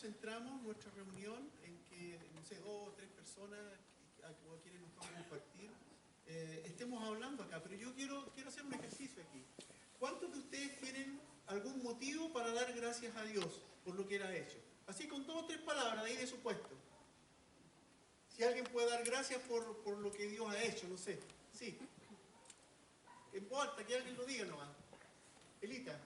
centramos nuestra reunión en que, no sé, 2 o 3 personas a quienes nos vamos a compartir, estemos hablando acá. Pero yo quiero hacer un ejercicio aquí. ¿Cuántos de ustedes tienen algún motivo para dar gracias a Dios por lo que Él ha hecho? Así con 2 o 3 palabras de ahí de su puesto. Si alguien puede dar gracias por lo que Dios ha hecho, no sé. Sí. ¿Qué importa? Que alguien lo diga nomás. Elita.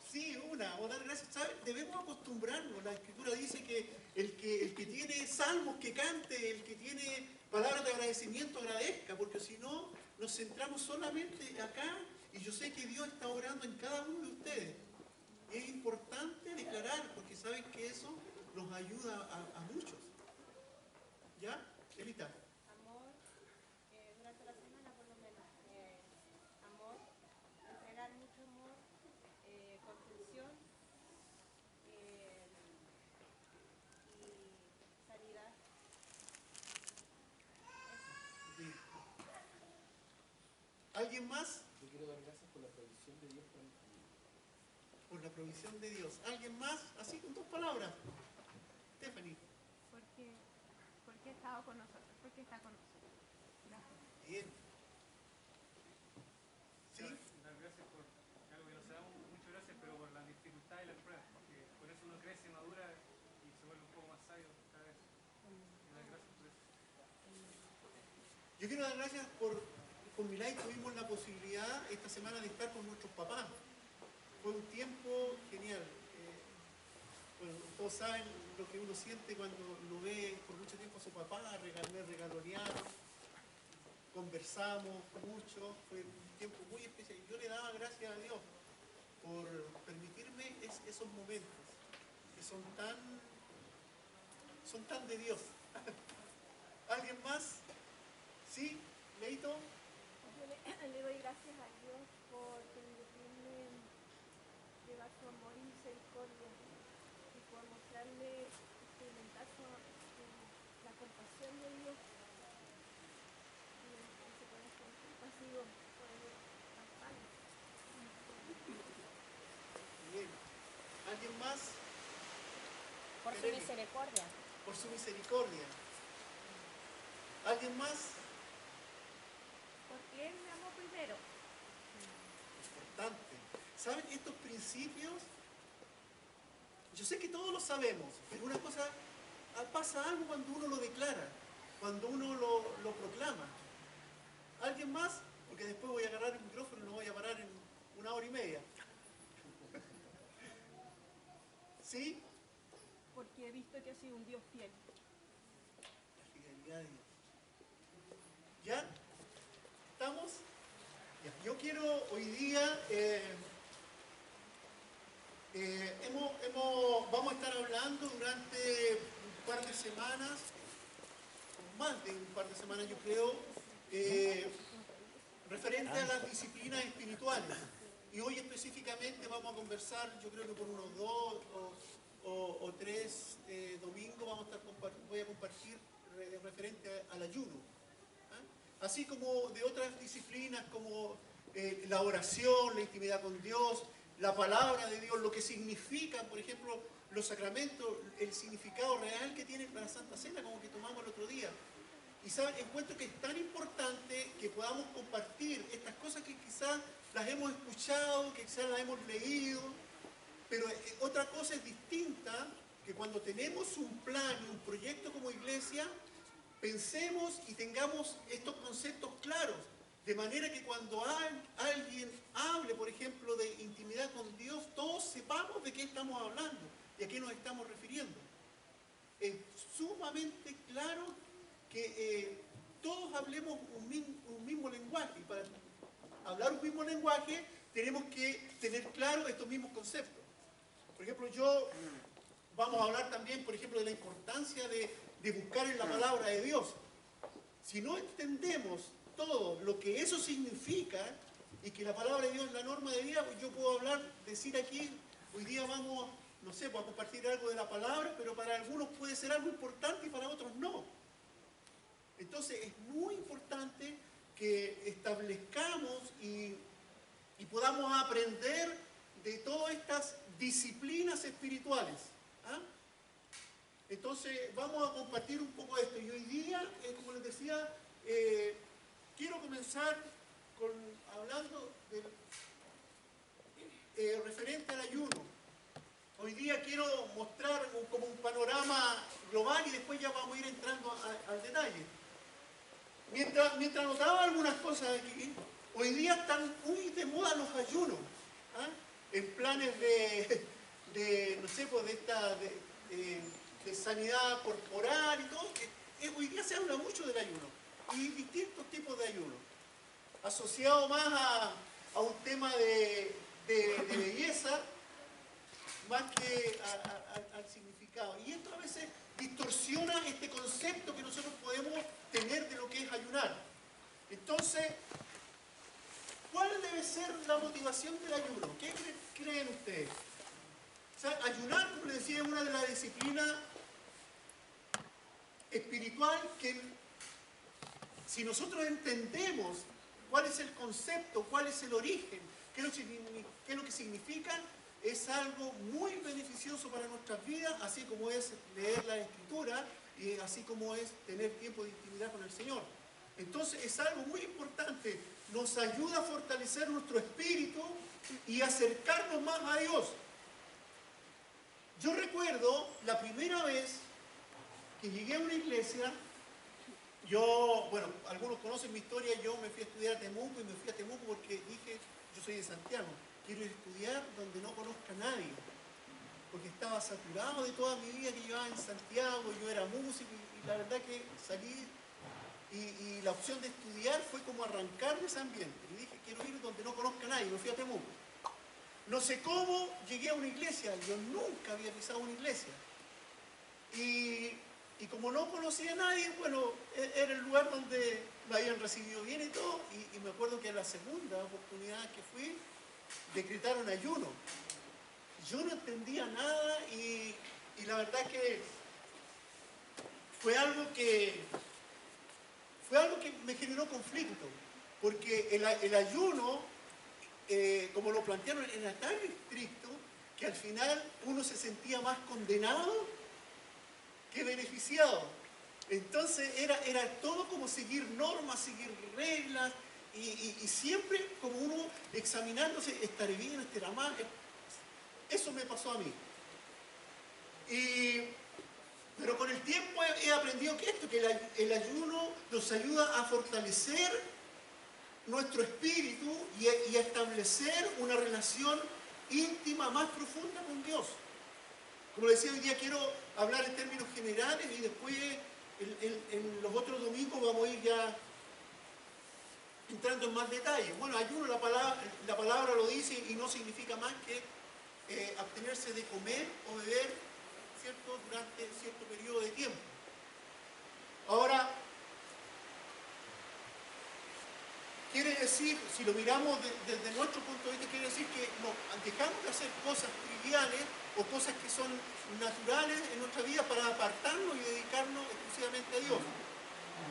Sí, una, o dar gracias. ¿Sabe? Debemos acostumbrarnos. La Escritura dice que el que tiene salmos que cante, el que tiene palabras de agradecimiento agradezca, porque si no, nos centramos solamente acá y yo sé que Dios está orando en cada uno de ustedes. Y es importante declarar, porque saben que eso nos ayuda a muchos. ¿Ya? Elita. Amor, durante la semana por lo menos. Amor, entregar mucho amor, comprensión y sanidad. Sí. ¿Alguien más? Yo quiero dar gracias por la provisión de Dios para mi familia. Por la provisión de Dios. ¿Alguien más? Así con 2 palabras. Stephanie. Porque ha estado con nosotros, porque está con nosotros. Gracias. Bien. ¿Sí? Dar gracias por algo que no se da muchas gracias, pero por la dificultad y las pruebas, porque por eso uno crece, madura y se vuelve un poco más sabio cada vez. Y dar gracias por eso. Yo quiero dar gracias con Milay tuvimos la posibilidad esta semana de estar con nuestros papás. Fue un tiempo genial. Bueno, todos saben lo que uno siente cuando lo ve por mucho tiempo a su papá, me regalonearon, conversamos mucho, fue un tiempo muy especial. Yo le daba gracias a Dios por permitirme esos momentos que son tan de Dios. ¿Alguien más? ¿Sí? ¿Leito? Yo le doy gracias a Dios por permitirme llevar su amor y misericordia y por mostrarme, experimentar la compasión de Dios y ese corazón compasivo por el Padre. Bien. ¿Alguien más? Por su Belén. misericordia. Por su misericordia. ¿Alguien más? Porque Él me amó primero. Importante. ¿Saben estos principios? Yo sé que todos lo sabemos, pero una cosa, pasa algo cuando uno lo declara, cuando uno lo proclama. ¿Alguien más? Porque después voy a agarrar el micrófono y lo voy a parar en 1 hora y media. ¿Sí? Porque he visto que ha sido un Dios fiel. La fidelidad de Dios. ¿Ya? ¿Estamos? Ya. Yo quiero hoy día, vamos a estar hablando durante un par de semanas, o más de un par de semanas yo creo, referente a las disciplinas espirituales. Y hoy específicamente vamos a conversar, yo creo que por unos 2 o 3 domingos voy a compartir referente al ayuno. Así como de otras disciplinas como la oración, la intimidad con Dios, la palabra de Dios, lo que significa, por ejemplo, los sacramentos, el significado real que tiene la Santa Cena, como que tomamos el otro día. Y ¿saben? Encuentro que es tan importante que podamos compartir estas cosas que quizás las hemos escuchado, que quizás las hemos leído, pero otra cosa es distinta, que cuando tenemos un plan y un proyecto como iglesia, pensemos y tengamos estos conceptos claros, de manera que cuando alguien hable, por ejemplo, de intimidad con Dios, todos sepamos de qué estamos hablando y a qué nos estamos refiriendo. Es sumamente claro que todos hablemos un mismo lenguaje, y para hablar un mismo lenguaje tenemos que tener claro estos mismos conceptos. Por ejemplo, vamos a hablar también, por ejemplo, de la importancia de buscar en la palabra de Dios. Si no entendemos todo lo que eso significa y que la palabra de Dios es la norma de vida, pues yo puedo decir aquí, hoy día vamos, no sé, pues a compartir algo de la palabra, pero para algunos puede ser algo importante y para otros no. Entonces es muy importante que establezcamos y podamos aprender de todas estas disciplinas espirituales. ¿Ah? Entonces vamos a compartir un poco esto. Y hoy día, como les decía, quiero comenzar hablando referente al ayuno. Hoy día quiero mostrar como un panorama global y después ya vamos a ir entrando al detalle. Mientras notaba algunas cosas aquí, hoy día están muy de moda los ayunos. ¿Ah? En planes no sé, pues de sanidad corporal y todo. Hoy día se habla mucho del ayuno y distintos tipos de ayuno, asociado más a un tema de belleza más que al significado. Y esto a veces distorsiona este concepto que nosotros podemos tener de lo que es ayunar. Entonces, ¿cuál debe ser la motivación del ayuno? ¿Qué creen ustedes? O sea, ayunar, como les decía, es una de las disciplinas espiritual que, si nosotros entendemos cuál es el concepto, cuál es el origen, qué es lo que significa, es algo muy beneficioso para nuestras vidas, así como es leer la Escritura y así como es tener tiempo de intimidad con el Señor. Entonces es algo muy importante, nos ayuda a fortalecer nuestro espíritu y acercarnos más a Dios. Yo recuerdo la primera vez que llegué a una iglesia. Bueno, algunos conocen mi historia, yo me fui a estudiar a Temuco y me fui a Temuco porque dije, yo soy de Santiago, quiero ir a estudiar donde no conozca a nadie, porque estaba saturado de toda mi vida que llevaba en Santiago, yo era músico y la verdad que salí y la opción de estudiar fue como arrancar de ese ambiente. Y dije, quiero ir donde no conozca a nadie, me fui a Temuco. No sé cómo llegué a una iglesia, yo nunca había pisado una iglesia. Y como no conocía a nadie, bueno, era el lugar donde me habían recibido bien y todo. Y me acuerdo que en la segunda oportunidad que fui, decretaron ayuno. Yo no entendía nada y la verdad que fue algo que me generó conflicto. Porque el ayuno, como lo plantearon, era tan estricto que al final uno se sentía más condenado que beneficiado. Entonces era todo como seguir normas, seguir reglas y siempre como uno examinándose, estaré bien, estaré mal. Eso me pasó a mí. Pero con el tiempo he aprendido que el ayuno nos ayuda a fortalecer nuestro espíritu y a establecer una relación íntima más profunda con Dios. Como les decía, hoy día quiero hablar en términos generales y después en los otros domingos vamos a ir ya entrando en más detalles. Bueno, ayuno, la palabra lo dice y no significa más que abstenerse de comer o beber, ¿cierto?, durante cierto periodo de tiempo. Ahora, quiere decir, si lo miramos desde nuestro punto de vista, quiere decir que dejamos de hacer cosas triviales o cosas que son naturales en nuestra vida para apartarnos y dedicarnos exclusivamente a Dios.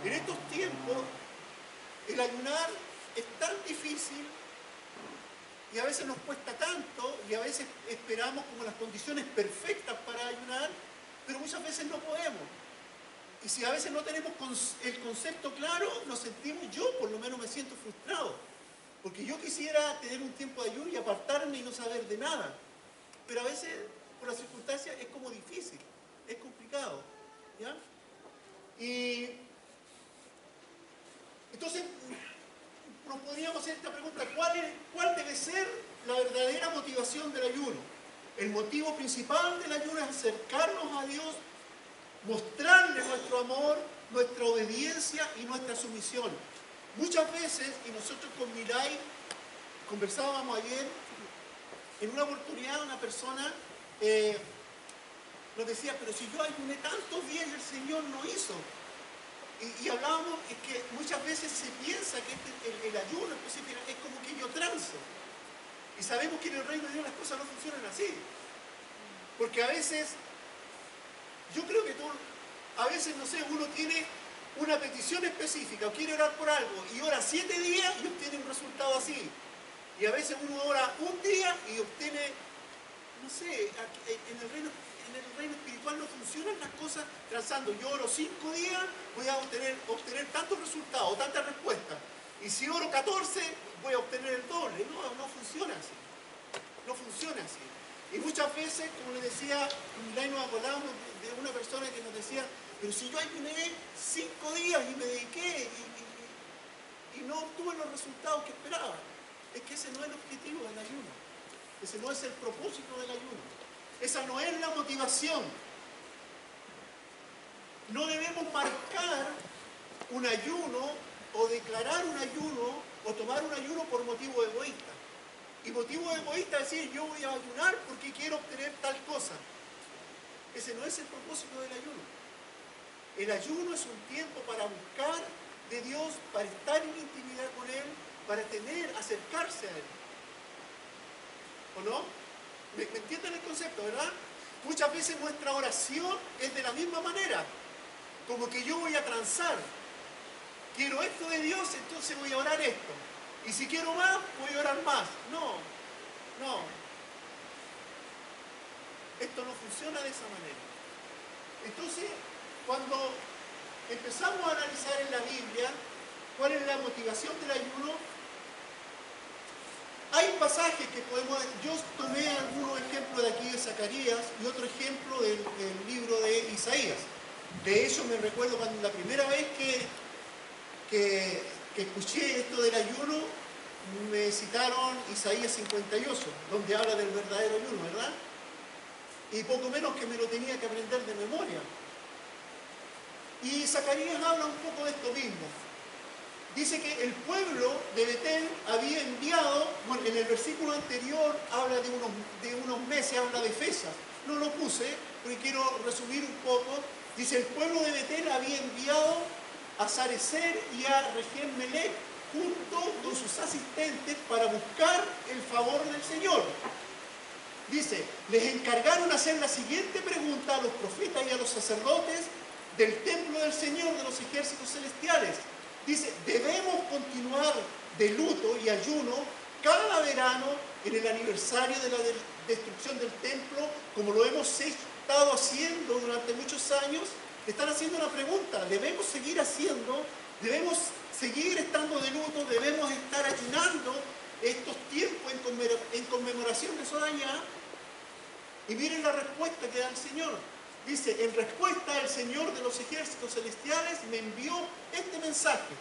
En estos tiempos, el ayunar es tan difícil y a veces nos cuesta tanto y a veces esperamos como las condiciones perfectas para ayunar, pero muchas veces no podemos. Y si a veces no tenemos el concepto claro, nos sentimos, yo por lo menos me siento frustrado, porque yo quisiera tener un tiempo de ayuno y apartarme y no saber de nada, pero a veces por las circunstancias es como difícil, es complicado, ¿ya? Y entonces nos podríamos hacer esta pregunta: ¿cuál debe ser la verdadera motivación del ayuno? El motivo principal del ayuno es acercarnos a Dios, mostrarle nuestro amor, nuestra obediencia y nuestra sumisión. Muchas veces, y nosotros con Mirai conversábamos ayer, en una oportunidad una persona nos decía, pero si yo ayuné tantos días y el Señor no hizo. Y hablábamos, es que muchas veces se piensa que el ayuno específico es como que yo transo. Y sabemos que en el reino de Dios las cosas no funcionan así. Porque a veces, yo creo que a veces, no sé, uno tiene una petición específica o quiere orar por algo y ora 7 días y obtiene un resultado así. Y a veces uno ora un día y obtiene, no sé, en el reino espiritual no funcionan las cosas trazando. Yo oro 5 días, voy a obtener tantos resultados, tantas respuestas. Y si oro 14, voy a obtener el doble. No funciona así. No funciona así. Y muchas veces, como les decía, nos acordábamos de una persona que nos decía, pero si yo ayuné 5 días y me dediqué y no obtuve los resultados que esperaba. Es que ese no es el objetivo del ayuno. Ese no es el propósito del ayuno. Esa no es la motivación. No debemos marcar un ayuno o declarar un ayuno o tomar un ayuno por motivo egoísta. Y motivo egoísta es decir, yo voy a ayunar porque quiero obtener tal cosa. Ese no es el propósito del ayuno. El ayuno es un tiempo para buscar de Dios, para estar en intimidad con Él, para acercarse a Él. ¿O no? ¿Me entienden el concepto, verdad? Muchas veces nuestra oración es de la misma manera. Como que yo voy a transar. Quiero esto de Dios, entonces voy a orar esto. Y si quiero más, voy a orar más. No. Esto no funciona de esa manera. Entonces, cuando empezamos a analizar en la Biblia cuál es la motivación del ayuno, hay pasajes que podemos... Yo tomé algunos ejemplos de aquí de Zacarías y otro ejemplo del libro de Isaías. De hecho, me recuerdo cuando la primera vez que escuché esto del ayuno, me citaron Isaías 58, donde habla del verdadero ayuno, ¿verdad? Y poco menos que me lo tenía que aprender de memoria. Y Zacarías habla un poco de esto mismo. Dice que el pueblo de Betel había enviado, bueno, en el versículo anterior habla de unos meses, habla de fechas. No lo puse, porque quiero resumir un poco. Dice, el pueblo de Betel había enviado a Sarecer y a Regem-Melech junto con sus asistentes para buscar el favor del Señor. Dice, les encargaron hacer la siguiente pregunta a los profetas y a los sacerdotes del templo del Señor de los ejércitos celestiales. Dice, debemos continuar de luto y ayuno cada verano en el aniversario de la destrucción del templo, como lo hemos estado haciendo durante muchos años. Le están haciendo una pregunta, ¿debemos seguir haciendo? ¿Debemos seguir estando de luto? ¿Debemos estar ayunando estos tiempos en conmemoración de Sodayá? Y miren la respuesta que da el Señor. Dice, en respuesta el Señor de los ejércitos celestiales me envió este mensaje.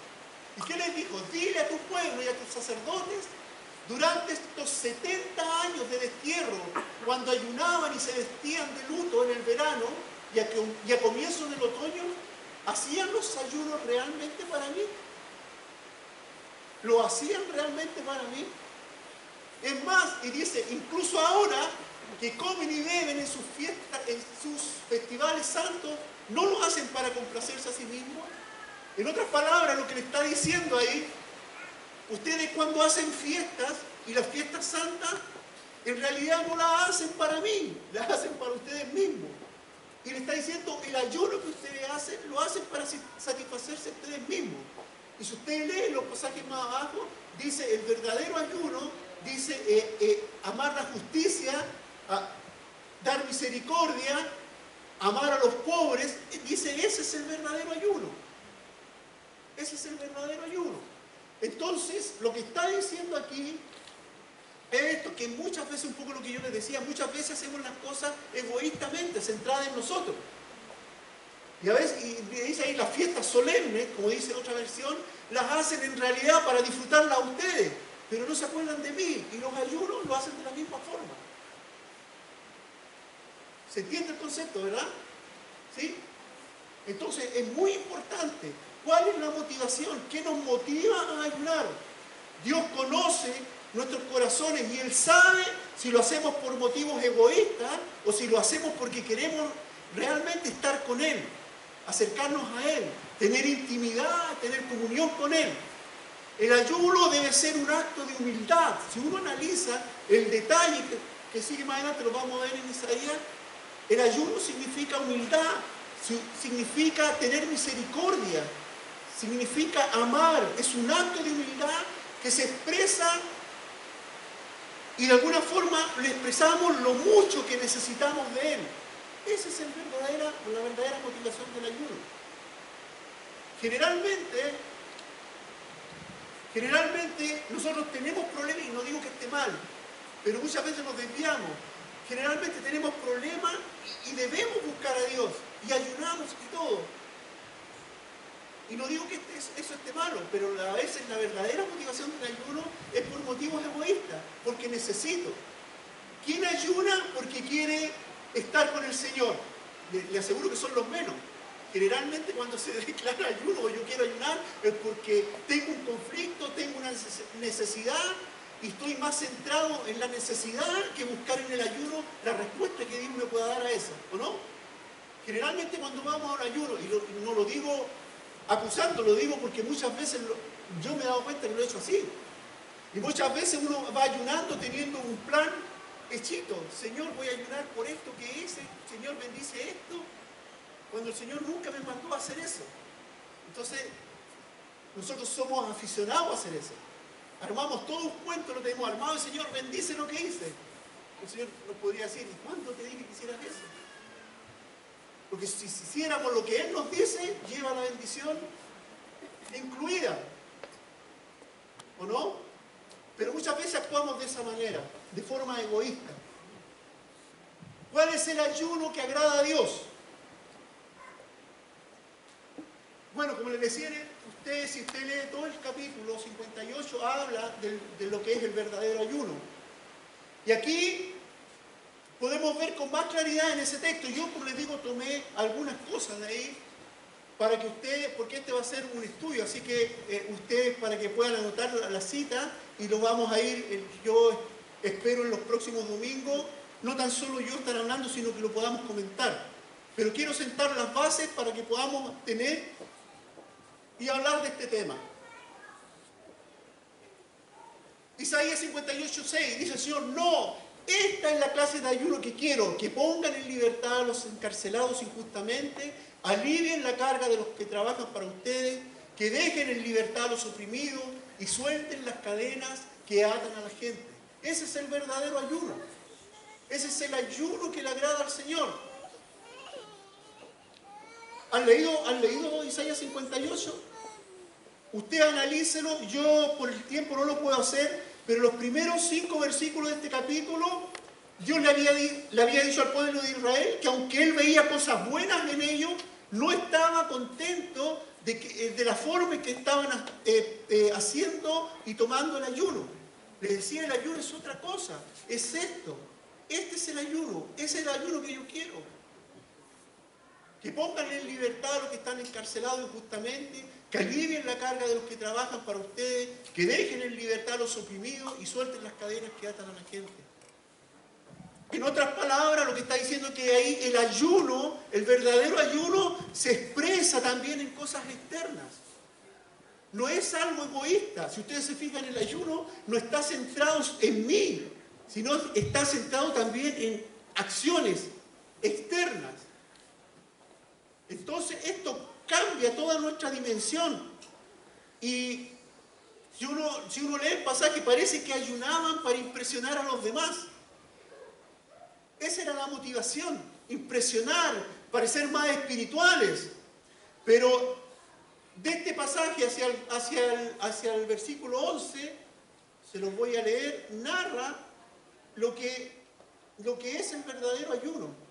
¿Y qué les dijo? Dile a tu pueblo y a tus sacerdotes, durante estos 70 años de destierro, cuando ayunaban y se vestían de luto en el verano y a comienzos del otoño, ¿hacían los ayunos realmente para mí? ¿Lo hacían realmente para mí? Es más, y dice, incluso ahora que comen y beben en sus fiestas, en sus festivales santos, ¿no lo hacen para complacerse a sí mismos? En otras palabras, lo que le está diciendo ahí, ustedes cuando hacen fiestas, y las fiestas santas, en realidad no las hacen para mí, las hacen para ustedes mismos. Y le está diciendo, el ayuno que ustedes hacen, lo hacen para satisfacerse a ustedes mismos. Y si ustedes leen los pasajes más abajo, dice, el verdadero ayuno, dice, amar la justicia, dar misericordia, amar a los pobres, dice, ese es el verdadero ayuno. Ese es el verdadero ayuno. Entonces, lo que está diciendo aquí es esto, que muchas veces, un poco lo que yo les decía, muchas veces hacemos las cosas egoístamente, centradas en nosotros. Y a veces, y dice ahí, las fiestas solemnes, como dice otra versión, las hacen en realidad para disfrutarlas a ustedes, pero no se acuerdan de mí, y los ayunos lo hacen de la misma forma. ¿Se entiende el concepto, verdad? ¿Sí? Entonces, es muy importante. ¿Cuál es la motivación? ¿Qué nos motiva a ayunar? Dios conoce nuestros corazones y Él sabe si lo hacemos por motivos egoístas o si lo hacemos porque queremos realmente estar con Él, acercarnos a Él, tener intimidad, tener comunión con Él. El ayuno debe ser un acto de humildad. Si uno analiza el detalle que sigue más adelante, lo vamos a ver en Isaías, el ayuno significa humildad, significa tener misericordia, significa amar. Es un acto de humildad que se expresa y de alguna forma le expresamos lo mucho que necesitamos de Él. Esa es la verdadera motivación del ayuno. Generalmente nosotros tenemos problemas, y no digo que esté mal, pero muchas veces nos desviamos. Generalmente tenemos problemas y debemos buscar a Dios, y ayunamos y todo. Y no digo que eso esté malo, pero a veces la verdadera motivación del ayuno es por motivos egoístas, porque necesito. ¿Quién ayuna porque quiere estar con el Señor? Le aseguro que son los menos. Generalmente cuando se declara ayuno o yo quiero ayunar es porque tengo un conflicto, tengo una necesidad y estoy más centrado en la necesidad que buscar en el ayuno la respuesta que Dios me pueda dar a esa, ¿o no? Generalmente cuando vamos a un ayuno, y no lo digo acusando, lo digo porque muchas veces yo me he dado cuenta que lo he hecho así. Y muchas veces uno va ayunando teniendo un plan hechito. Señor, voy a ayunar por esto que hice. Señor, bendice esto. Cuando el Señor nunca me mandó a hacer eso. Entonces, nosotros somos aficionados a hacer eso. Armamos todo un cuento, lo tenemos armado. El Señor bendice lo que hice. El Señor nos podría decir, ¿y cuándo te dije que hicieras eso? Porque si hiciéramos lo que Él nos dice, lleva la bendición incluida. ¿O no? Pero muchas veces actuamos de esa manera, de forma egoísta. ¿Cuál es el ayuno que agrada a Dios? Bueno, como les decía, si usted lee todo el capítulo 58, habla de lo que es el verdadero ayuno. Y aquí podemos ver con más claridad en ese texto. Yo, como les digo, tomé algunas cosas de ahí para que ustedes, porque este va a ser un estudio, así que ustedes para que puedan anotar la cita y lo vamos a ir, yo espero en los próximos domingos, no tan solo yo estar hablando, sino que lo podamos comentar. Pero quiero sentar las bases para que podamos tener y hablar de este tema. Isaías 58:6 dice el Señor, no, esta es la clase de ayuno que quiero, que pongan en libertad a los encarcelados injustamente, alivien la carga de los que trabajan para ustedes, que dejen en libertad a los oprimidos y suelten las cadenas que atan a la gente. Ese es el verdadero ayuno. Ese es el ayuno que le agrada al Señor. ¿Han leído Isaías 58? Usted analícelo, yo por el tiempo no lo puedo hacer, pero los primeros 5 versículos de este capítulo, Dios le había dicho al pueblo de Israel que aunque él veía cosas buenas en ellos, no estaba contento de la forma en que estaban haciendo y tomando el ayuno. Les decía, el ayuno es otra cosa, es esto. Este es el ayuno, ese es el ayuno que yo quiero. Que pongan en libertad a los que están encarcelados injustamente, que alivien la carga de los que trabajan para ustedes, que dejen en libertad a los oprimidos y suelten las cadenas que atan a la gente. En otras palabras, lo que está diciendo es que ahí el ayuno, el verdadero ayuno, se expresa también en cosas externas. No es algo egoísta. Si ustedes se fijan, el ayuno no está centrado en mí, sino está centrado también en acciones externas. Entonces esto cambia toda nuestra dimensión. Y si uno lee el pasaje, parece que ayunaban para impresionar a los demás. Esa era la motivación, impresionar, parecer más espirituales. Pero de este pasaje hacia el versículo 11, se los voy a leer, narra lo que es el verdadero ayuno.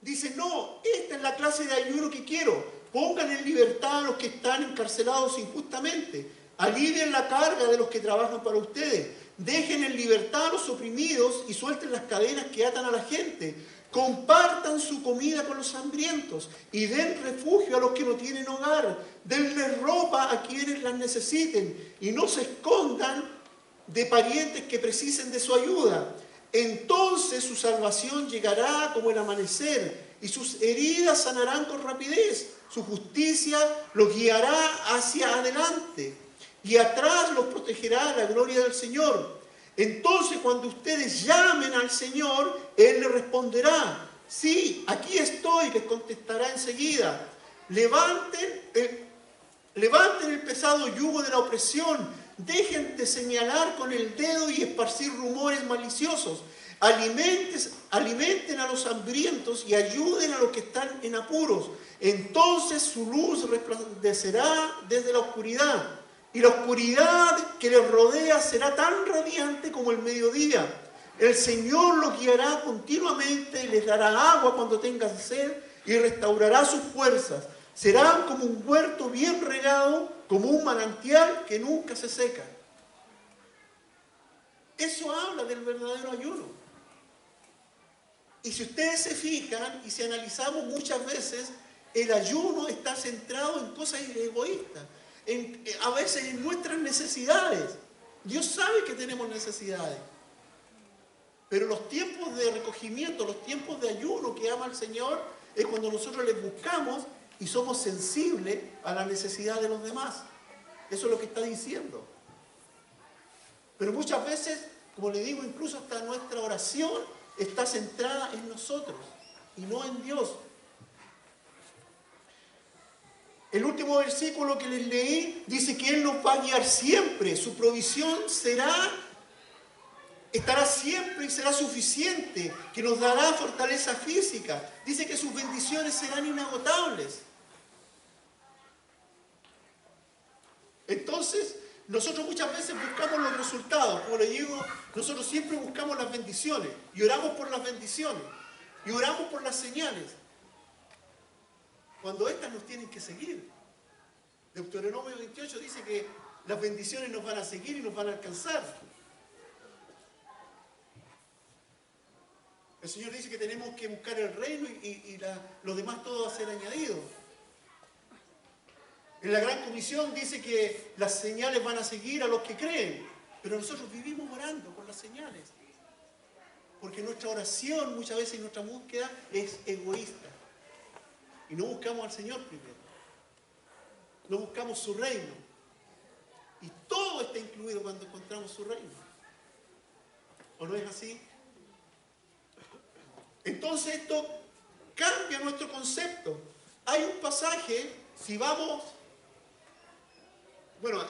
Dice, no, esta es la clase de ayuno que quiero. Pongan en libertad a los que están encarcelados injustamente. Alivien la carga de los que trabajan para ustedes. Dejen en libertad a los oprimidos y suelten las cadenas que atan a la gente. Compartan su comida con los hambrientos y den refugio a los que no tienen hogar. Denles ropa a quienes las necesiten y no se escondan de parientes que precisen de su ayuda. Entonces su salvación llegará como el amanecer y sus heridas sanarán con rapidez. Su justicia los guiará hacia adelante y atrás los protegerá la gloria del Señor. Entonces cuando ustedes llamen al Señor, Él les responderá. Sí, aquí estoy, les contestará enseguida. Levanten el pesado yugo de la opresión. Dejen de señalar con el dedo y esparcir rumores maliciosos. Alimenten a los hambrientos y ayuden a los que están en apuros. Entonces su luz resplandecerá desde la oscuridad, y la oscuridad que les rodea será tan radiante como el mediodía. El Señor los guiará continuamente, les dará agua cuando tengan sed y restaurará sus fuerzas. Serán como un huerto bien regado, como un manantial que nunca se seca. Eso habla del verdadero ayuno. Y si ustedes se fijan y si analizamos muchas veces, el ayuno está centrado en cosas egoístas, a veces en nuestras necesidades. Dios sabe que tenemos necesidades. Pero los tiempos de recogimiento, los tiempos de ayuno que ama el Señor, es cuando nosotros le buscamos y somos sensibles a la necesidad de los demás. Eso es lo que está diciendo. Pero muchas veces, como le digo, incluso hasta nuestra oración está centrada en nosotros y no en Dios. El último versículo que les leí dice que Él nos va a guiar siempre. Su provisión estará siempre y será suficiente, que nos dará fortaleza física. Dice que sus bendiciones serán inagotables. Entonces, nosotros muchas veces buscamos los resultados. Como le digo, nosotros siempre buscamos las bendiciones y oramos por las bendiciones y oramos por las señales, cuando estas nos tienen que seguir. Deuteronomio 28 dice que las bendiciones nos van a seguir y nos van a alcanzar. El Señor dice que tenemos que buscar el reino y lo demás todo va a ser añadido. En la Gran Comisión dice que las señales van a seguir a los que creen, pero nosotros vivimos orando por las señales. Porque nuestra oración muchas veces y nuestra búsqueda es egoísta. Y no buscamos al Señor primero. No buscamos su reino. Y todo está incluido cuando encontramos su reino. ¿O no es así? Entonces esto cambia nuestro concepto. Hay un pasaje, si vamos... Bueno,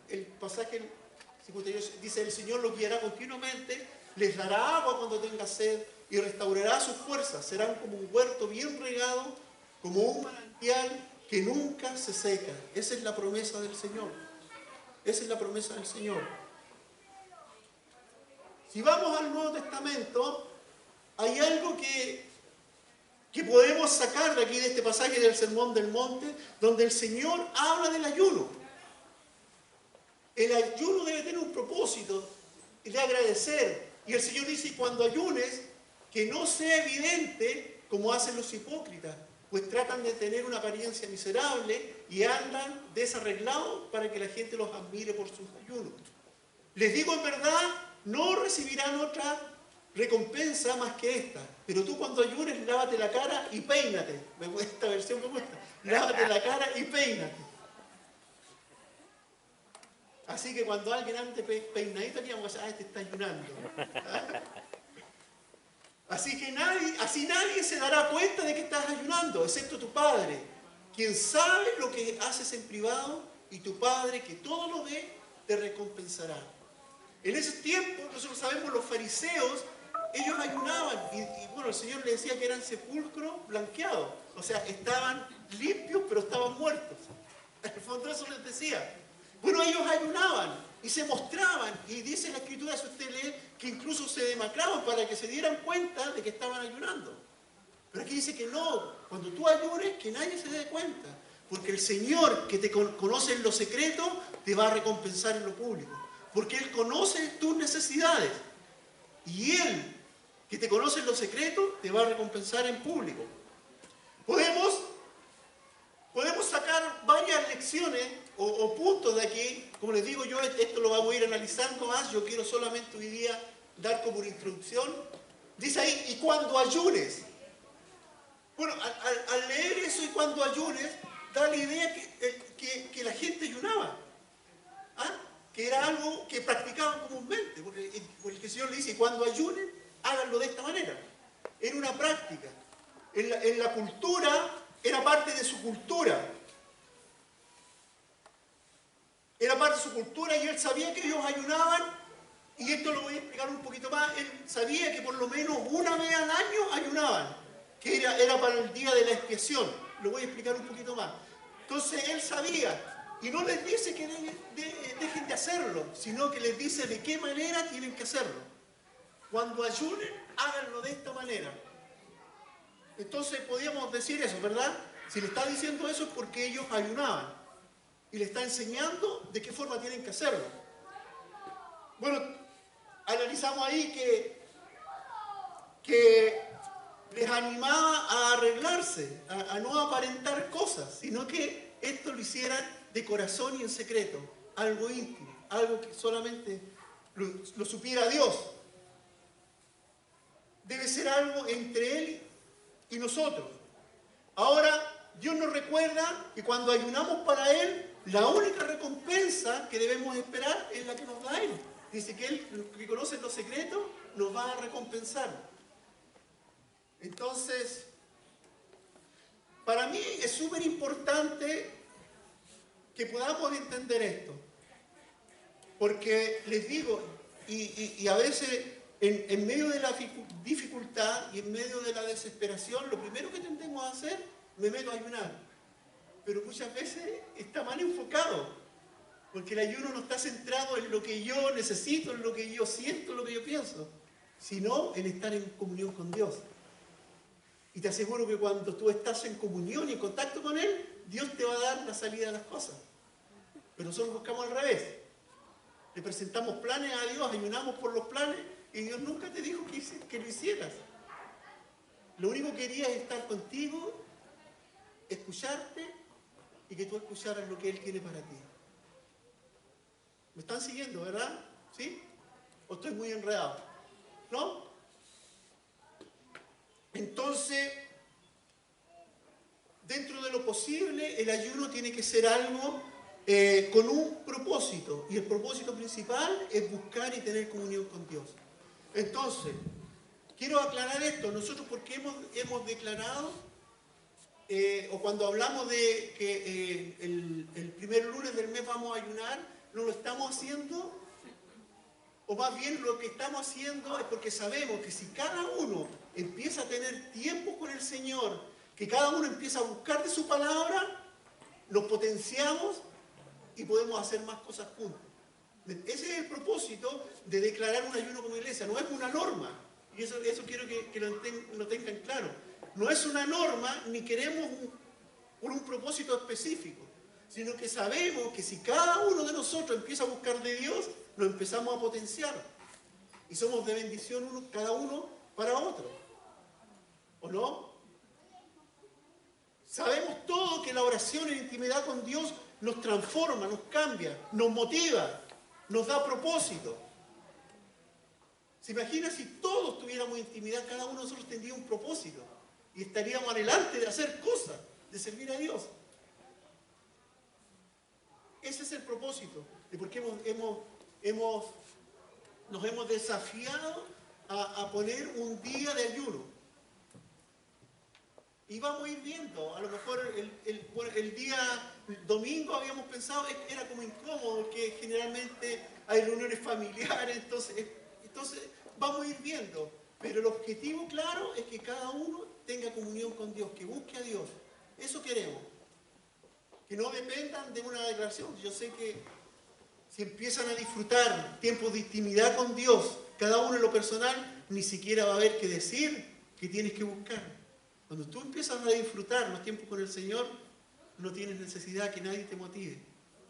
el pasaje 58 dice: el Señor los guiará continuamente, les dará agua cuando tenga sed y restaurará sus fuerzas. Serán como un huerto bien regado, como un manantial que nunca se seca. Esa es la promesa del Señor. Esa es la promesa del Señor. Si vamos al Nuevo Testamento, hay algo que podemos sacar de aquí, de este pasaje del Sermón del Monte, donde el Señor habla del ayuno. El ayuno debe tener un propósito de agradecer. Y el Señor dice: cuando ayunes, que no sea evidente como hacen los hipócritas, pues tratan de tener una apariencia miserable y andan desarreglados para que la gente los admire por sus ayunos. Les digo en verdad, no recibirán otra recompensa más que esta. Pero tú cuando ayunes, lávate la cara y peínate. Esta versión me gusta. Lávate la cara y peínate. Así que cuando alguien ande peinadito, aquí vamos a decir: este está ayunando. ¿Ah? Así que nadie se dará cuenta de que estás ayunando, excepto tu Padre, quien sabe lo que haces en privado, y tu Padre, que todo lo ve, te recompensará. En ese tiempo, nosotros sabemos, los fariseos, ellos ayunaban, y bueno, el Señor les decía que eran sepulcros blanqueados, o sea, estaban limpios, pero estaban muertos. En el fondo eso les decía. Bueno, ellos ayunaban y se mostraban, y dice la Escritura, si usted lee, que incluso se demacraban para que se dieran cuenta de que estaban ayunando. Pero aquí dice que no, cuando tú ayunes, que nadie se dé cuenta, porque el Señor, que te conoce en lo secreto, te va a recompensar en lo público, porque Él conoce tus necesidades, y Él, que te conoce en lo secreto, te va a recompensar en público. Podemos sacar varias lecciones o puntos de aquí. Como les digo, yo esto lo vamos a ir analizando más. Yo quiero solamente hoy día dar como una introducción. Dice ahí: y cuando ayunes. Bueno, al leer eso, y cuando ayunes, da la idea que la gente ayunaba. ¿Ah? Que era algo que practicaban comúnmente. Porque el Señor le dice: y cuando ayunen, háganlo de esta manera. Era una práctica. En la cultura, era parte de su cultura. Era parte de su sepultura y él sabía que ellos ayunaban, y esto lo voy a explicar un poquito más. Él sabía que por lo menos una vez al año ayunaban, que era para el día de la expiación. Lo voy a explicar un poquito más. Entonces él sabía, y no les dice que dejen de hacerlo, sino que les dice de qué manera tienen que hacerlo. Cuando ayunen, háganlo de esta manera. Entonces podíamos decir eso, ¿verdad? Si le está diciendo eso es porque ellos ayunaban. Y le está enseñando de qué forma tienen que hacerlo. Bueno, analizamos ahí que les animaba a arreglarse, a no aparentar cosas, sino que esto lo hicieran de corazón y en secreto, algo íntimo, algo que solamente lo supiera Dios. Debe ser algo entre Él y nosotros. Ahora, Dios nos recuerda que cuando ayunamos para Él, la única recompensa que debemos esperar es la que nos da Él. Dice que Él, que conoce los secretos, nos va a recompensar. Entonces, para mí es súper importante que podamos entender esto. Porque les digo, y a veces en medio de la dificultad y en medio de la desesperación, lo primero que tendemos a hacer, me meto a ayunar. Pero muchas veces está mal enfocado, porque el ayuno no está centrado en lo que yo necesito, en lo que yo siento, en lo que yo pienso, sino en estar en comunión con Dios. Y te aseguro que cuando tú estás en comunión y en contacto con Él, Dios te va a dar la salida a las cosas. Pero nosotros buscamos al revés. Le presentamos planes a Dios, ayunamos por los planes, y Dios nunca te dijo que lo hicieras. Lo único que quería es estar contigo, escucharte, y que tú escucharas lo que Él tiene para ti. ¿Me están siguiendo, verdad? ¿Sí? ¿O estoy muy enredado? ¿No? Entonces, dentro de lo posible, el ayuno tiene que ser algo con un propósito. Y el propósito principal es buscar y tener comunión con Dios. Entonces, quiero aclarar esto. Nosotros, porque hemos declarado, o cuando hablamos de que el primer lunes del mes vamos a ayunar, no lo estamos haciendo, o más bien lo que estamos haciendo es porque sabemos que si cada uno empieza a tener tiempo con el Señor, que cada uno empieza a buscar de su palabra, nos potenciamos y podemos hacer más cosas juntos. Ese es el propósito de declarar un ayuno como iglesia, no es una norma, y eso quiero que lo tengan claro. No es una norma, ni queremos un propósito específico, sino que sabemos que si cada uno de nosotros empieza a buscar de Dios, lo empezamos a potenciar. Y somos de bendición cada uno para otro. ¿O no? Sabemos todo que la oración en intimidad con Dios nos transforma, nos cambia, nos motiva, nos da propósito. ¿Se imagina si todos tuviéramos intimidad? Cada uno de nosotros tendría un propósito. Y estaríamos adelante de hacer cosas, de servir a Dios. Ese es el propósito de por qué nos hemos desafiado a poner un día de ayuno. Y vamos a ir viendo, a lo mejor el día domingo habíamos pensado, era como incómodo, porque generalmente hay reuniones familiares, entonces vamos a ir viendo. Pero el objetivo claro es que cada uno tenga comunión con Dios, que busque a Dios. Eso queremos. Que no dependan de una declaración. Yo sé que si empiezan a disfrutar tiempos de intimidad con Dios, cada uno en lo personal, ni siquiera va a haber que decir que tienes que buscar. Cuando tú empiezas a disfrutar los tiempos con el Señor, no tienes necesidad que nadie te motive.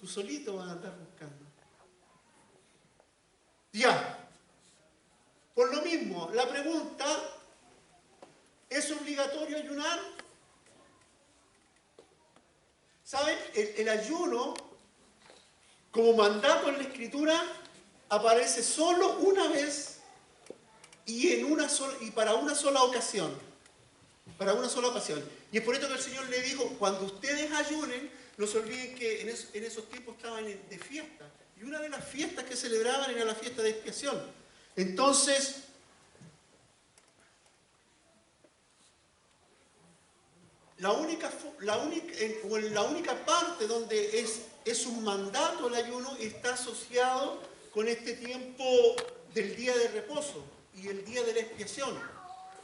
Tú solito vas a andar buscando. Ya. Por lo mismo, la pregunta, ¿es obligatorio ayunar? ¿Saben? El ayuno, como mandato en la Escritura, aparece solo una vez y para una sola ocasión. Para una sola ocasión. Y es por esto que el Señor le dijo, cuando ustedes ayunen, no se olviden que en esos tiempos estaban de fiesta. Y una de las fiestas que celebraban era la fiesta de expiación. Entonces, la única parte donde es un mandato el ayuno está asociado con este tiempo del día de reposo y el día de la expiación.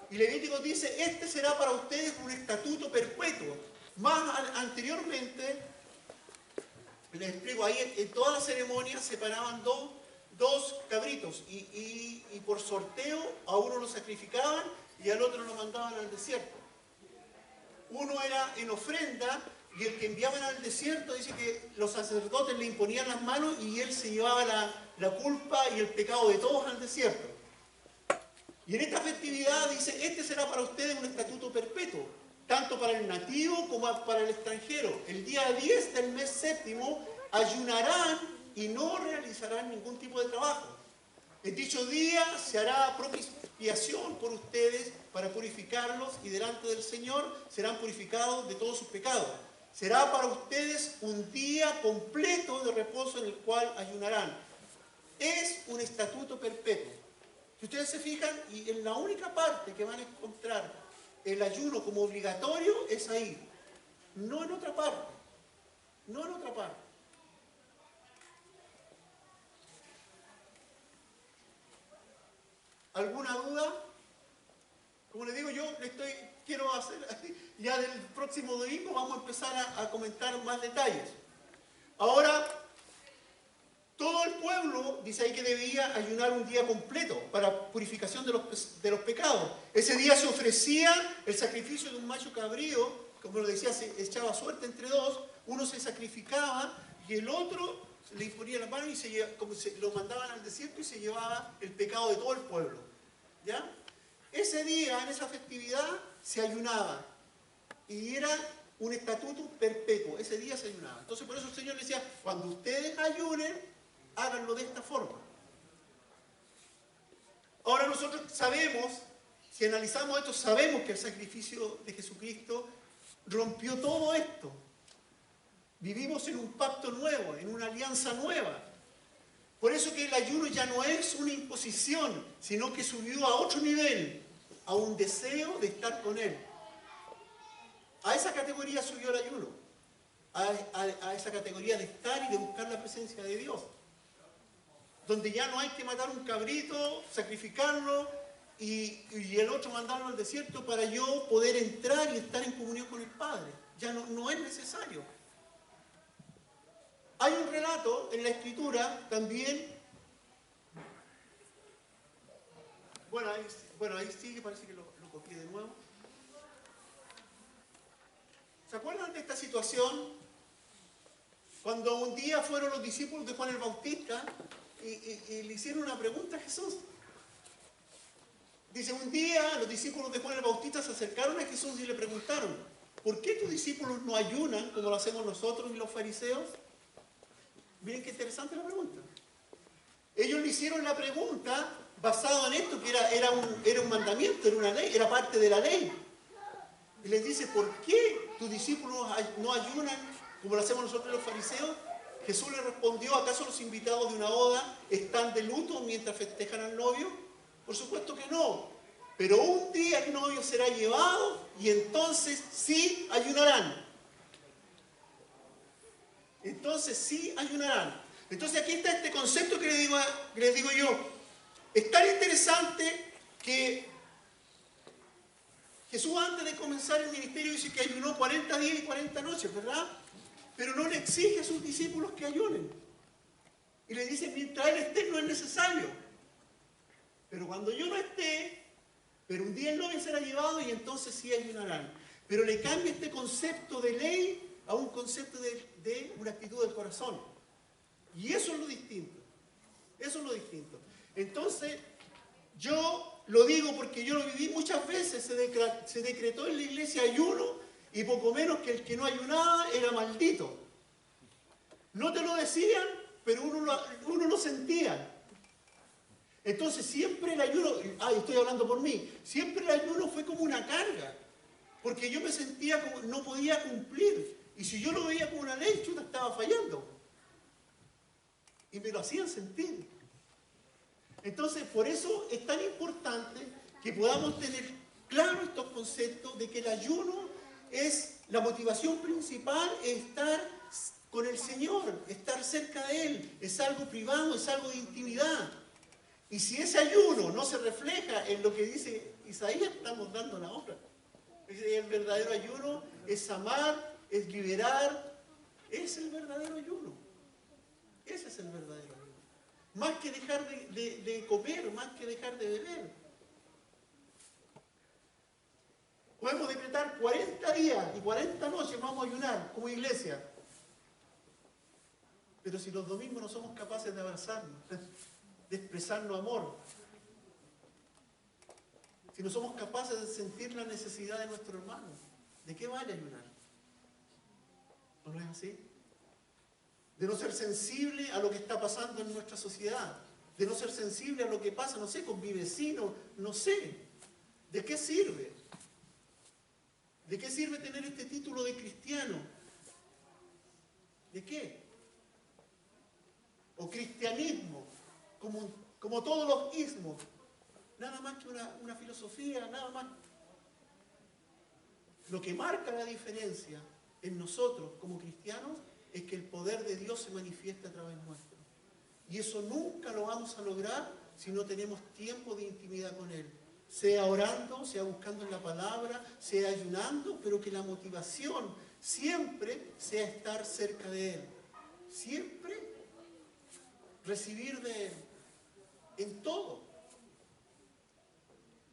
Y Levítico dice, este será para ustedes un estatuto perpetuo. Anteriormente, les explico, ahí en todas las ceremonias separaban dos cabritos y por sorteo a uno lo sacrificaban y al otro lo mandaban al desierto. Uno era en ofrenda y el que enviaban al desierto dice que los sacerdotes le imponían las manos y él se llevaba la culpa y el pecado de todos al desierto. Y en esta festividad dice, este será para ustedes un estatuto perpetuo, tanto para el nativo como para el extranjero. El día 10 del mes séptimo ayunarán y no realizarán ningún tipo de trabajo. En dicho día se hará propiciación por ustedes para purificarlos y delante del Señor serán purificados de todos sus pecados. Será para ustedes un día completo de reposo en el cual ayunarán. Es un estatuto perpetuo. Si ustedes se fijan, y en la única parte que van a encontrar el ayuno como obligatorio es ahí, no en otra parte, no en otra parte. ¿Alguna duda? Como les digo, yo quiero hacer, ya del próximo domingo vamos a empezar a comentar más detalles. Ahora, todo el pueblo dice ahí que debía ayunar un día completo para purificación de los pecados. Ese día se ofrecía el sacrificio de un macho cabrío, como lo decía, se echaba suerte entre dos, uno se sacrificaba y el otro le imponía la mano y lo mandaban al desierto y se llevaba el pecado de todo el pueblo. ¿Ya? Ese día, en esa festividad, se ayunaba y era un estatuto perpetuo. Ese día se ayunaba. Entonces, por eso el Señor le decía, cuando ustedes ayunen, háganlo de esta forma. Ahora nosotros sabemos, si analizamos esto, sabemos que el sacrificio de Jesucristo rompió todo esto. Vivimos en un pacto nuevo, en una alianza nueva. Por eso que el ayuno ya no es una imposición, sino que subió a otro nivel, a un deseo de estar con Él. A esa categoría subió el ayuno, a esa categoría de estar y de buscar la presencia de Dios. Donde ya no hay que matar un cabrito, sacrificarlo y el otro mandarlo al desierto para yo poder entrar y estar en comunión con el Padre. Ya no es necesario. Hay un relato en la Escritura también, bueno, ahí sí que parece que lo copié de nuevo. ¿Se acuerdan de esta situación? Cuando un día fueron los discípulos de Juan el Bautista y le hicieron una pregunta a Jesús. Dice, un día los discípulos de Juan el Bautista se acercaron a Jesús y le preguntaron, ¿por qué tus discípulos no ayunan como lo hacemos nosotros y los fariseos? Miren qué interesante la pregunta. Ellos le hicieron la pregunta basado en esto, que era un mandamiento, era una ley, era parte de la ley. Y les dice, ¿por qué tus discípulos no ayunan como lo hacemos nosotros los fariseos? Jesús le respondió, ¿acaso los invitados de una boda están de luto mientras festejan al novio? Por supuesto que no. Pero un día el novio será llevado y entonces sí ayunarán. Entonces sí ayunarán. Entonces aquí está este concepto que les digo yo. Es tan interesante que Jesús antes de comenzar el ministerio dice que ayunó 40 días y 40 noches, ¿verdad? Pero no le exige a sus discípulos que ayunen. Y le dice, mientras Él esté no es necesario. Pero cuando yo no esté, pero un día el novio será llevado y entonces sí ayunarán. Pero le cambia este concepto de ley a un concepto de una actitud del corazón. Y eso es lo distinto. Eso es lo distinto. Entonces, yo lo digo porque yo lo viví muchas veces. Se decretó en la iglesia ayuno y poco menos que el que no ayunaba era maldito. No te lo decían, pero uno lo sentía. Entonces siempre el ayuno, estoy hablando por mí, siempre el ayuno fue como una carga. Porque yo me sentía como no podía cumplir. Y si yo lo veía como una ley, chuta, estaba fallando. Y me lo hacían sentir. Entonces, por eso es tan importante que podamos tener claro estos conceptos de que el ayuno la motivación principal es estar con el Señor, estar cerca de Él. Es algo privado, es algo de intimidad. Y si ese ayuno no se refleja en lo que dice Isaías, estamos dando la obra. El verdadero ayuno es amar, es liberar. Es el verdadero ayuno. Ese es el verdadero ayuno. Más que dejar de comer, más que dejar de beber. Podemos decretar 40 días y 40 noches vamos a ayunar como iglesia. Pero si los domingos no somos capaces de abrazarnos, de expresarnos amor, si no somos capaces de sentir la necesidad de nuestro hermano, ¿de qué vale ayunar? ¿No es así? De no ser sensible a lo que está pasando en nuestra sociedad, de no ser sensible a lo que pasa, no sé, con mi vecino, no sé. ¿De qué sirve? ¿De qué sirve tener este título de cristiano? ¿De qué? O cristianismo, como todos los ismos. Nada más que una filosofía, nada más. Lo que marca la diferencia en nosotros como cristianos es que el poder de Dios se manifiesta a través nuestro. Y eso nunca lo vamos a lograr si no tenemos tiempo de intimidad con Él. Sea orando, sea buscando en la palabra, sea ayunando, pero que la motivación siempre sea estar cerca de Él. Siempre recibir de Él. En todo.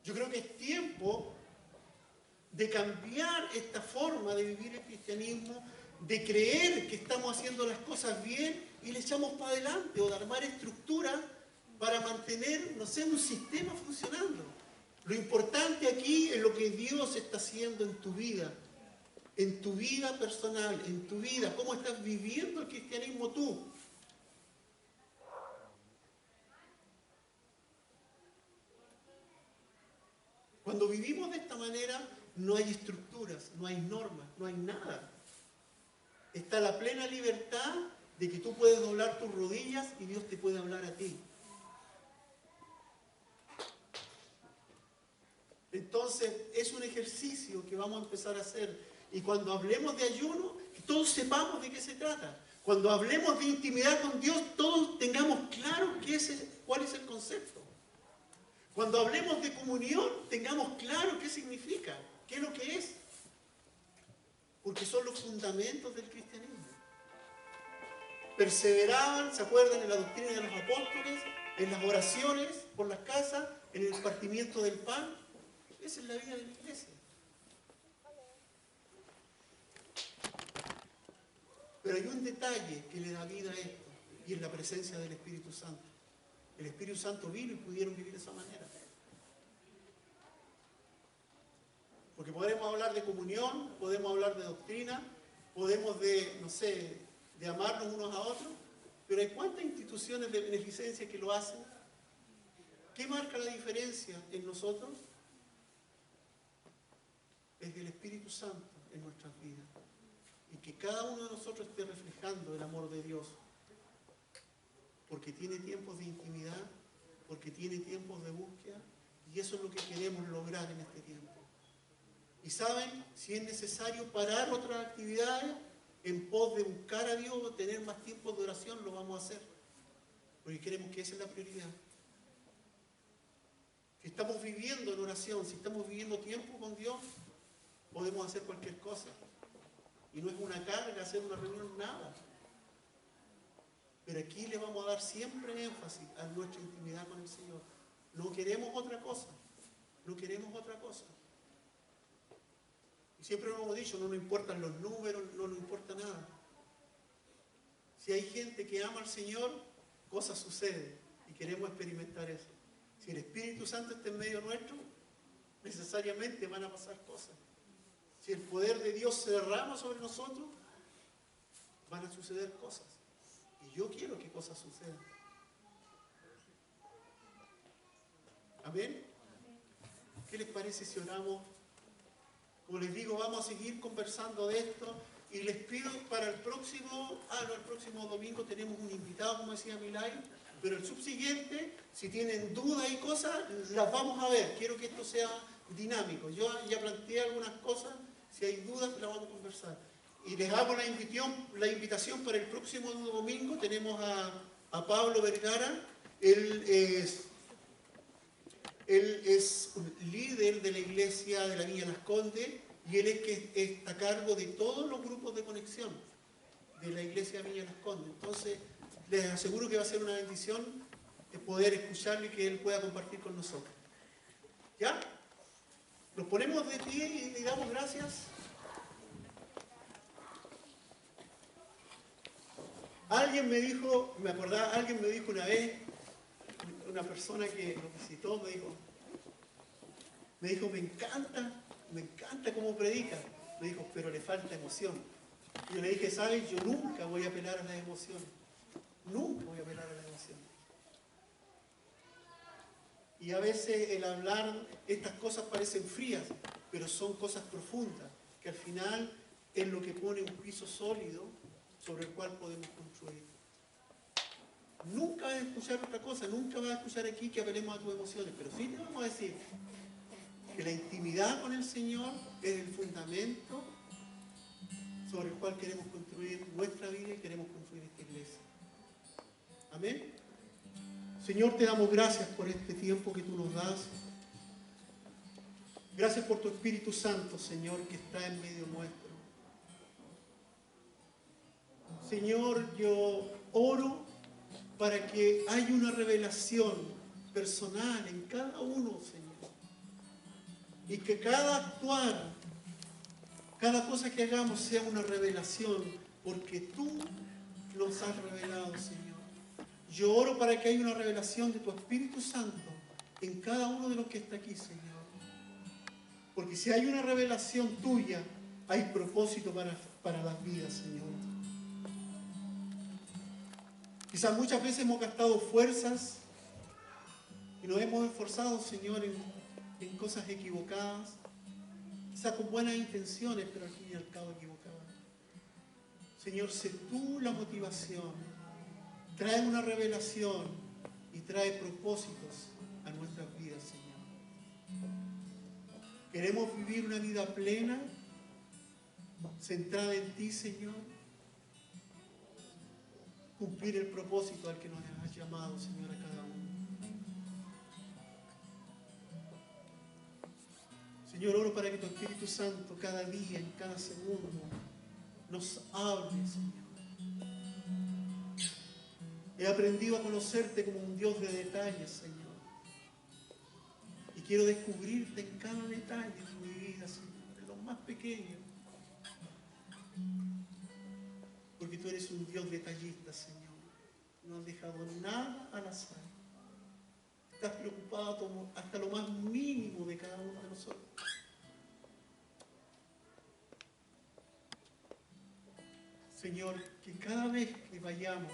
Yo creo que es tiempo de cambiar esta forma de vivir el cristianismo, de creer que estamos haciendo las cosas bien y le echamos para adelante, o de armar estructuras para mantener, no sé, un sistema funcionando. Lo importante aquí es lo que Dios está haciendo en tu vida personal, en tu vida, cómo estás viviendo el cristianismo tú. Cuando vivimos de esta manera, no hay estructuras, no hay normas, no hay nada. Está la plena libertad de que tú puedes doblar tus rodillas y Dios te puede hablar a ti. Entonces, es un ejercicio que vamos a empezar a hacer. Y cuando hablemos de ayuno, que todos sepamos de qué se trata. Cuando hablemos de intimidad con Dios, todos tengamos claro cuál es el concepto. Cuando hablemos de comunión, tengamos claro qué significa, qué es lo que es. Porque son los fundamentos del cristianismo. Perseveraban, ¿se acuerdan? En la doctrina de los apóstoles, en las oraciones por las casas, en el partimiento del pan. Esa es la vida de la iglesia. Pero hay un detalle que le da vida a esto, y es la presencia del Espíritu Santo. El Espíritu Santo vino y pudieron vivir de esa manera. Porque podemos hablar de comunión, podemos hablar de doctrina, podemos de amarnos unos a otros, pero hay cuántas instituciones de beneficencia que lo hacen. ¿Qué marca la diferencia en nosotros? Es el Espíritu Santo en nuestras vidas. Y que cada uno de nosotros esté reflejando el amor de Dios. Porque tiene tiempos de intimidad, porque tiene tiempos de búsqueda, y eso es lo que queremos lograr en este tiempo. Y saben, si es necesario parar otras actividades en pos de buscar a Dios, tener más tiempo de oración, lo vamos a hacer. Porque queremos que esa es la prioridad. Si estamos viviendo en oración, si estamos viviendo tiempo con Dios, podemos hacer cualquier cosa. Y no es una carga hacer una reunión, nada. Pero aquí le vamos a dar siempre énfasis a nuestra intimidad con el Señor. No queremos otra cosa. No queremos otra cosa. Y siempre lo hemos dicho, no nos importan los números, no nos importa nada. Si hay gente que ama al Señor, cosas suceden. Y queremos experimentar eso. Si el Espíritu Santo está en medio nuestro, necesariamente van a pasar cosas. Si el poder de Dios se derrama sobre nosotros, van a suceder cosas. Y yo quiero que cosas sucedan. ¿Amén? ¿Qué les parece si oramos? Como les digo, vamos a seguir conversando de esto. Y les pido para el próximo domingo tenemos un invitado, como decía Milay. Pero el subsiguiente, si tienen dudas y cosas, las vamos a ver. Quiero que esto sea dinámico. Yo ya planteé algunas cosas Si hay dudas, la vamos a conversar. Y les hago la invitación para el próximo domingo. Tenemos a Pablo Vergara. Él es un líder de la iglesia de la Viña Las Condes y él es que está a cargo de todos los grupos de conexión de la iglesia de Viña Las Condes. Entonces, les aseguro que va a ser una bendición poder escucharle y que él pueda compartir con nosotros. ¿Ya? Nos ponemos de pie y le damos gracias. Alguien me dijo una vez, una persona que lo visitó, me dijo, me encanta cómo predica. Me dijo, pero le falta emoción. Y yo le dije, ¿sabes? Yo nunca voy a apelar a las emociones. Nunca voy a apelar a las emociones. Y a veces el hablar, estas cosas parecen frías, pero son cosas profundas, que al final es lo que pone un piso sólido sobre el cual podemos construir. Nunca vas a escuchar otra cosa, nunca vas a escuchar aquí que apelemos a tus emociones, pero sí te vamos a decir que la intimidad con el Señor es el fundamento sobre el cual queremos construir nuestra vida y queremos construir esta iglesia. Amén. Señor, te damos gracias por este tiempo que tú nos das. Gracias por tu Espíritu Santo, Señor, que está en medio nuestro. Señor, yo oro para que haya una revelación personal en cada uno, Señor. Y que cada actuar, cada cosa que hagamos sea una revelación, porque tú nos has revelado, Señor. Yo oro para que haya una revelación de tu Espíritu Santo en cada uno de los que está aquí, Señor. Porque si hay una revelación tuya, hay propósito para las vidas, Señor. Quizás muchas veces hemos gastado fuerzas y nos hemos esforzado, Señor, en cosas equivocadas, quizás con buenas intenciones, pero al fin y al cabo equivocadas. Señor, sé tú la motivación, trae una revelación y trae propósitos a nuestras vidas, Señor. Queremos vivir una vida plena, centrada en ti, Señor. Cumplir el propósito al que nos has llamado, Señor, a cada uno. Señor, oro para que tu Espíritu Santo cada día, en cada segundo, nos hable, Señor. He aprendido a conocerte como un Dios de detalles, Señor. Y quiero descubrirte en cada detalle de mi vida, Señor, en los más pequeños. Porque tú eres un Dios detallista, Señor. No has dejado nada al azar. Estás preocupado hasta lo más mínimo de cada uno de nosotros. Señor, que cada vez que vayamos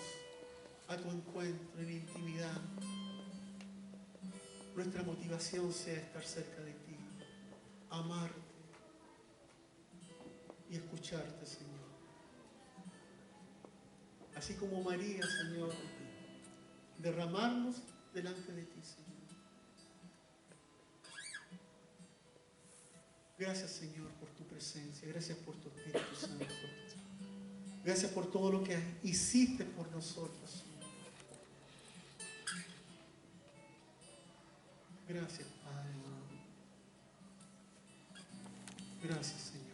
a tu encuentro en intimidad, nuestra motivación sea estar cerca de ti, amarte y escucharte, Señor. Así como María, Señor, derramarnos delante de ti, Señor. Gracias, Señor, por tu presencia. Gracias por tu Espíritu Santo. Gracias por todo lo que hiciste por nosotros, Señor. Gracias, Padre. Gracias, Señor.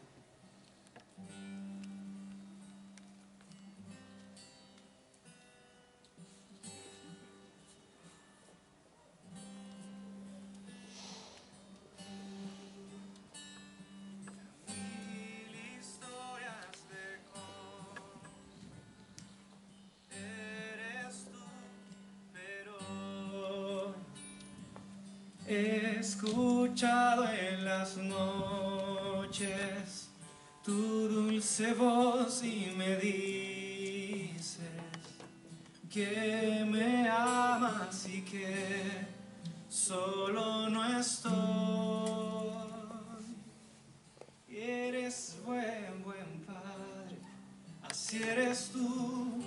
He escuchado en las noches tu dulce voz y me dices que me amas y que solo no estoy. Y eres buen Padre, así eres tú,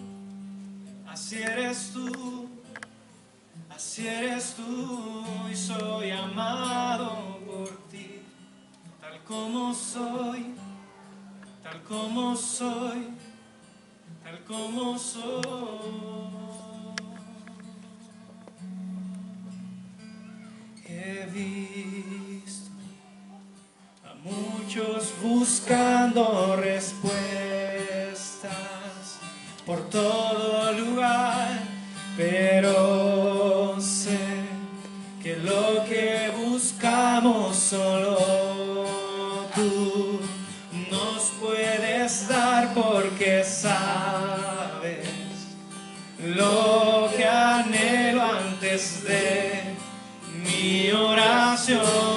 así eres tú. Así eres tú y soy amado por ti, tal como soy. tal como soy, tal como soy. He visto a muchos buscando respuestas por todo lugar, pero sé que lo que buscamos solo tú nos puedes dar, porque sabes lo que anhelo antes de mi oración.